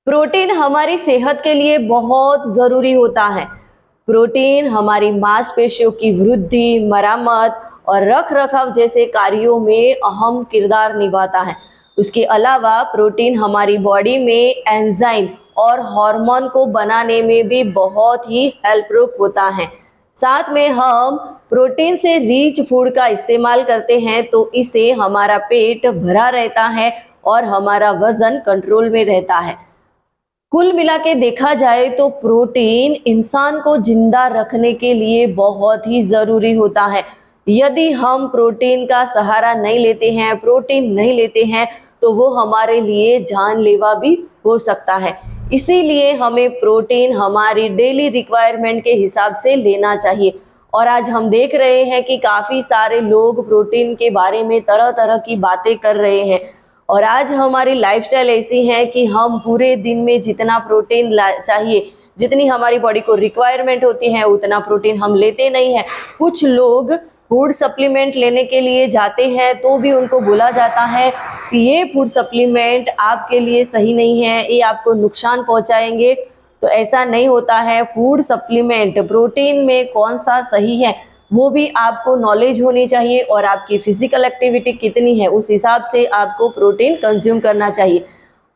Protein हमारी सेहत के लिए बहुत ज़रूरी होता है। प्रोटीन हमारी मांसपेशियों की वृद्धि, मरम्मत और रख-रखाव जैसे कार्यों में अहम किरदार निभाता है। उसके अलावा प्रोटीन हमारी बॉडी में एंजाइम और हार्मोन को बनाने में भी बहुत ही हेल्पफुल होता है। साथ में हम प्रोटीन से रिच फूड का इस्तेमाल करते हैं तो इससे हमारा पेट भरा रहता है और हमारा वजन कंट्रोल में रहता है। कुल मिला के देखा जाए तो प्रोटीन इंसान को जिंदा रखने के लिए बहुत ही ज़रूरी होता है। यदि हम प्रोटीन का सहारा नहीं लेते हैं, प्रोटीन नहीं लेते हैं, तो वो हमारे लिए जानलेवा भी हो सकता है। इसीलिए हमें प्रोटीन हमारी डेली रिक्वायरमेंट के हिसाब से लेना चाहिए। और आज हम देख रहे हैं कि काफ़ी सारे लोग प्रोटीन के बारे में तरह तरह की बातें कर रहे हैं। और आज हमारी लाइफस्टाइल ऐसी है कि हम पूरे दिन में जितना प्रोटीन चाहिए, जितनी हमारी बॉडी को रिक्वायरमेंट होती है, उतना प्रोटीन हम लेते नहीं हैं। कुछ लोग फूड सप्लीमेंट लेने के लिए जाते हैं तो भी उनको बोला जाता है कि ये फूड सप्लीमेंट आपके लिए सही नहीं है, ये आपको नुकसान पहुंचाएंगे। तो ऐसा नहीं होता है। फूड सप्लीमेंट प्रोटीन में कौन सा सही है वो भी आपको नॉलेज होनी चाहिए और आपकी फिजिकल एक्टिविटी कितनी है उस हिसाब से आपको प्रोटीन कंज्यूम करना चाहिए।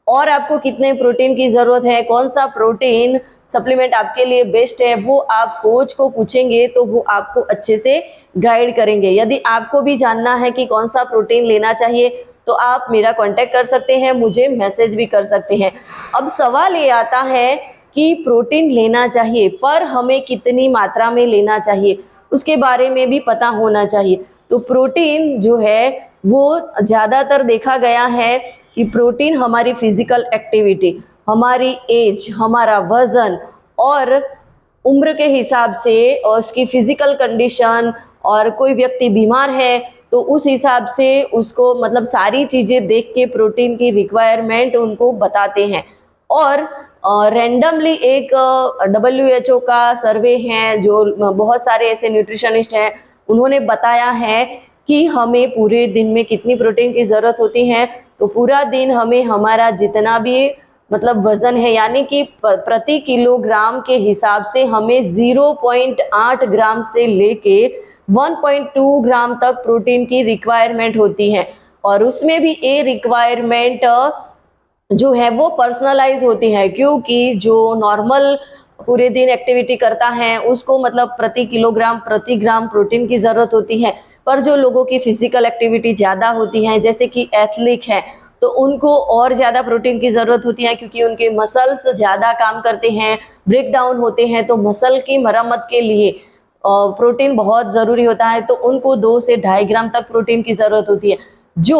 और आपको कितने प्रोटीन की ज़रूरत है, कौन सा प्रोटीन सप्लीमेंट आपके लिए बेस्ट है, वो आप कोच को पूछेंगे तो वो आपको अच्छे से गाइड करेंगे। यदि आपको भी जानना है कि कौन सा प्रोटीन लेना चाहिए तो आप मेरा कांटेक्ट कर सकते हैं, मुझे मैसेज भी कर सकते हैं। अब सवाल ये आता है कि प्रोटीन लेना चाहिए पर हमें कितनी मात्रा में लेना चाहिए, उसके बारे में भी पता होना चाहिए। तो प्रोटीन जो है वो ज़्यादातर देखा गया है कि प्रोटीन हमारी फिजिकल एक्टिविटी, हमारी एज, हमारा वज़न और उम्र के हिसाब से और उसकी फिजिकल कंडीशन, और कोई व्यक्ति बीमार है तो उस हिसाब से उसको मतलब सारी चीज़ें देख के प्रोटीन की रिक्वायरमेंट उनको बताते हैं। और रैंडमली एक WHO का सर्वे है जो बहुत सारे ऐसे न्यूट्रिशनिस्ट हैं, उन्होंने बताया है कि हमें पूरे दिन में कितनी प्रोटीन की ज़रूरत होती है। तो पूरा दिन हमें हमारा जितना भी मतलब वज़न है, यानी कि प्रति किलोग्राम के हिसाब से हमें 0.8 ग्राम से लेके 1.2 ग्राम तक प्रोटीन की रिक्वायरमेंट होती है। और उसमें भी ये रिक्वायरमेंट जो है वो पर्सनलाइज होती है, क्योंकि जो नॉर्मल पूरे दिन एक्टिविटी करता है उसको मतलब प्रति किलोग्राम प्रति ग्राम प्रोटीन की ज़रूरत होती है। पर जो लोगों की फिजिकल एक्टिविटी ज़्यादा होती है, जैसे कि एथलीट है, तो उनको और ज़्यादा प्रोटीन की ज़रूरत होती है क्योंकि उनके मसल्स ज़्यादा काम करते हैं, ब्रेक डाउन होते हैं। तो मसल की मरम्मत के लिए प्रोटीन बहुत ज़रूरी होता है। तो उनको 2 से 2.5 ग्राम तक प्रोटीन की ज़रूरत होती है। जो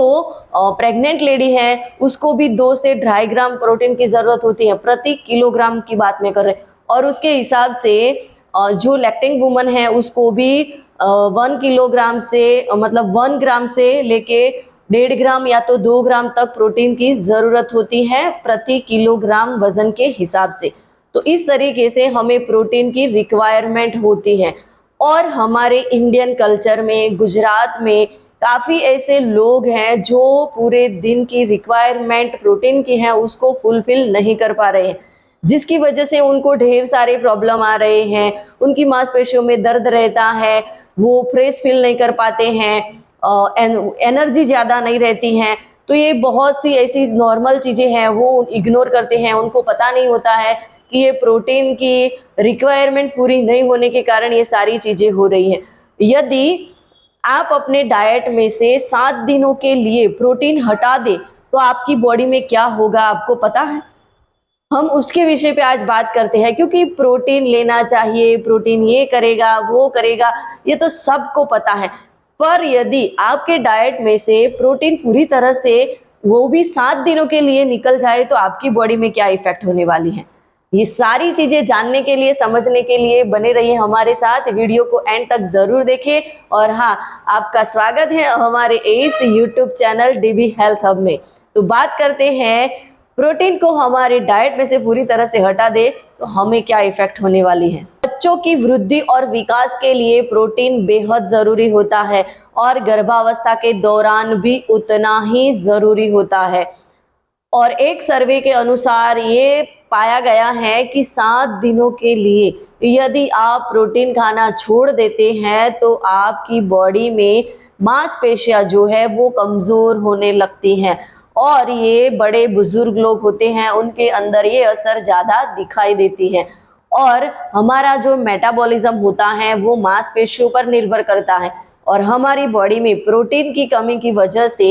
प्रेग्नेंट लेडी है उसको भी 2 से 2.5 ग्राम प्रोटीन की ज़रूरत होती है, प्रति किलोग्राम की बात में कर रहे हैं। और उसके हिसाब से जो लैक्टिंग वुमन है उसको भी 1 किलोग्राम से मतलब 1 ग्राम से लेके 1.5 ग्राम या तो 2 ग्राम तक प्रोटीन की ज़रूरत होती है प्रति किलोग्राम वज़न के हिसाब से। तो इस तरीके से हमें प्रोटीन की रिक्वायरमेंट होती है। और हमारे इंडियन कल्चर में, गुजरात में काफ़ी ऐसे लोग हैं जो पूरे दिन की रिक्वायरमेंट प्रोटीन की है उसको फुलफिल नहीं कर पा रहे हैं, जिसकी वजह से उनको ढेर सारे प्रॉब्लम आ रहे हैं। उनकी मांसपेशियों में दर्द रहता है, वो फ्रेश फील नहीं कर पाते हैं, एनर्जी ज़्यादा नहीं रहती है। तो ये बहुत सी ऐसी नॉर्मल चीज़ें हैं वो इग्नोर करते हैं, उनको पता नहीं होता है कि ये प्रोटीन की रिक्वायरमेंट पूरी नहीं होने के कारण ये सारी चीज़ें हो रही हैं। यदि आप अपने डाइट में से 7 दिनों के लिए प्रोटीन हटा दें तो आपकी बॉडी में क्या होगा आपको पता है? हम उसके विषय पे आज बात करते हैं, क्योंकि प्रोटीन लेना चाहिए, प्रोटीन ये करेगा वो करेगा, ये तो सबको पता है। पर यदि आपके डाइट में से प्रोटीन पूरी तरह से वो भी 7 दिनों के लिए निकल जाए तो आपकी बॉडी में क्या इफेक्ट होने वाली है, ये सारी चीजें जानने के लिए, समझने के लिए बने रहिए हमारे साथ। वीडियो को एंड तक जरूर देखें। और हाँ, आपका स्वागत है हमारे इस YouTube channel dB health hub में। तो बात करते हैं प्रोटीन को हमारे डाइट में से पूरी तरह से हटा दे तो हमें क्या इफेक्ट होने वाली है। बच्चों की वृद्धि और विकास के लिए प्रोटीन बेहद जरूरी होता है और गर्भावस्था के दौरान भी उतना ही जरूरी होता है। और एक सर्वे के अनुसार ये पाया गया है कि 7 दिनों के लिए यदि आप प्रोटीन खाना छोड़ देते हैं तो आपकी बॉडी में मांसपेशियां जो है वो कमज़ोर होने लगती हैं, और ये बड़े बुजुर्ग लोग होते हैं उनके अंदर ये असर ज़्यादा दिखाई देती है। और हमारा जो मेटाबॉलिज्म होता है वो मांसपेशियों पर निर्भर करता है, और हमारी बॉडी में प्रोटीन की कमी की वजह से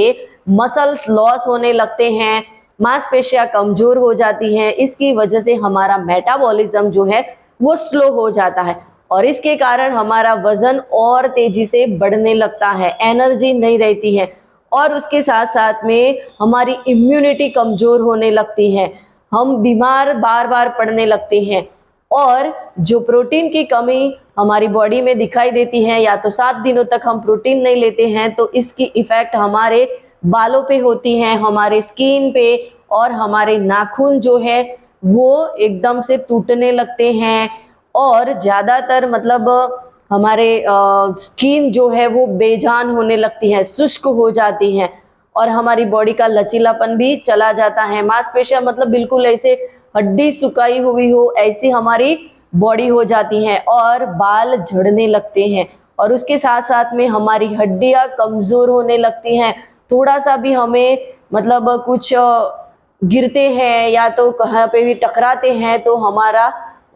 मसल्स लॉस होने लगते हैं, मांसपेशियां कमजोर हो जाती हैं। इसकी वजह से हमारा मेटाबॉलिज्म जो है वो स्लो हो जाता है, और इसके कारण हमारा वजन और तेजी से बढ़ने लगता है, एनर्जी नहीं रहती है, और उसके साथ साथ में हमारी इम्यूनिटी कमजोर होने लगती है, हम बीमार बार बार पड़ने लगते हैं। और जो प्रोटीन की कमी हमारी बॉडी में दिखाई देती है, या तो 7 दिनों तक हम प्रोटीन नहीं लेते हैं तो इसकी इफेक्ट हमारे बालों पे होती है, हमारे स्किन पे, और हमारे नाखून जो है वो एकदम से टूटने लगते हैं, और ज़्यादातर मतलब हमारे स्किन जो है वो बेजान होने लगती है, शुष्क हो जाती हैं, और हमारी बॉडी का लचीलापन भी चला जाता है। मांसपेशियां मतलब बिल्कुल ऐसे हड्डी सुखाई हुई हो ऐसी हमारी बॉडी हो जाती है, और बाल झड़ने लगते हैं, और उसके साथ साथ में हमारी हड्डियां कमज़ोर होने लगती हैं। थोड़ा सा भी हमें मतलब कुछ गिरते हैं या तो कहाँ पे भी टकराते हैं तो हमारा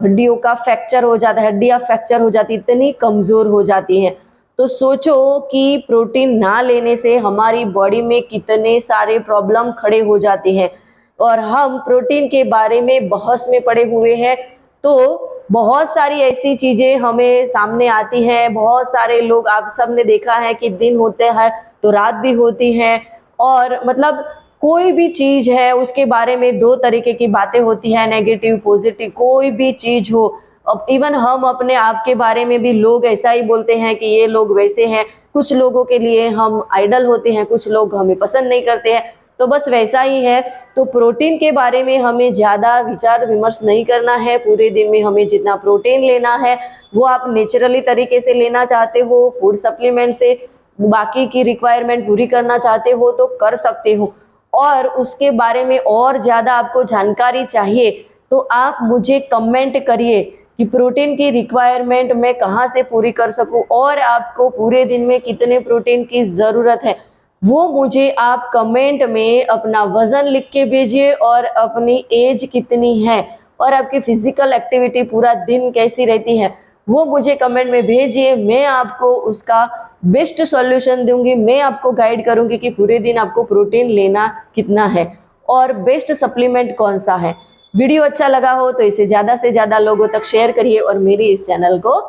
हड्डियों का फ्रैक्चर हो जाता है, हड्डियां फ्रैक्चर हो जाती, इतनी कमज़ोर हो जाती हैं। तो सोचो कि प्रोटीन ना लेने से हमारी बॉडी में कितने सारे प्रॉब्लम खड़े हो जाते हैं, और हम प्रोटीन के बारे में बहस में पड़े हुए हैं। तो बहुत सारी ऐसी चीज़ें हमें सामने आती हैं, बहुत सारे लोग, आप सब ने देखा है कि दिन होते हैं तो रात भी होती है, और मतलब कोई भी चीज़ है उसके बारे में 2 तरीके की बातें होती हैं, नेगेटिव पॉजिटिव, कोई भी चीज़ हो। अब इवन हम अपने आप के बारे में भी लोग ऐसा ही बोलते हैं कि ये लोग वैसे हैं, कुछ लोगों के लिए हम आइडल होते हैं, कुछ लोग हमें पसंद नहीं करते हैं, तो बस वैसा ही है। तो प्रोटीन के बारे में हमें ज़्यादा विचार विमर्श नहीं करना है। पूरे दिन में हमें जितना प्रोटीन लेना है वो आप नेचुरली तरीके से लेना चाहते हो, फूड सप्लीमेंट से बाकी की रिक्वायरमेंट पूरी करना चाहते हो तो कर सकते हो, और उसके बारे में और ज़्यादा आपको जानकारी चाहिए तो आप मुझे कमेंट करिए कि प्रोटीन की रिक्वायरमेंट मैं कहाँ से पूरी कर सकूँ, और आपको पूरे दिन में कितने प्रोटीन की ज़रूरत है वो मुझे आप कमेंट में अपना वज़न लिख के भेजिए, और अपनी एज कितनी है और आपकी फिजिकल एक्टिविटी पूरा दिन कैसी रहती है वो मुझे कमेंट में भेजिए। मैं आपको उसका बेस्ट सॉल्यूशन दूंगी, मैं आपको गाइड करूंगी कि पूरे दिन आपको प्रोटीन लेना कितना है और बेस्ट सप्लीमेंट कौन सा है। वीडियो अच्छा लगा हो तो इसे ज़्यादा से ज़्यादा लोगों तक शेयर करिए, और मेरे इस चैनल को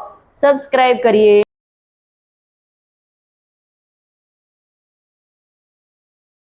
सब्सक्राइब करिए।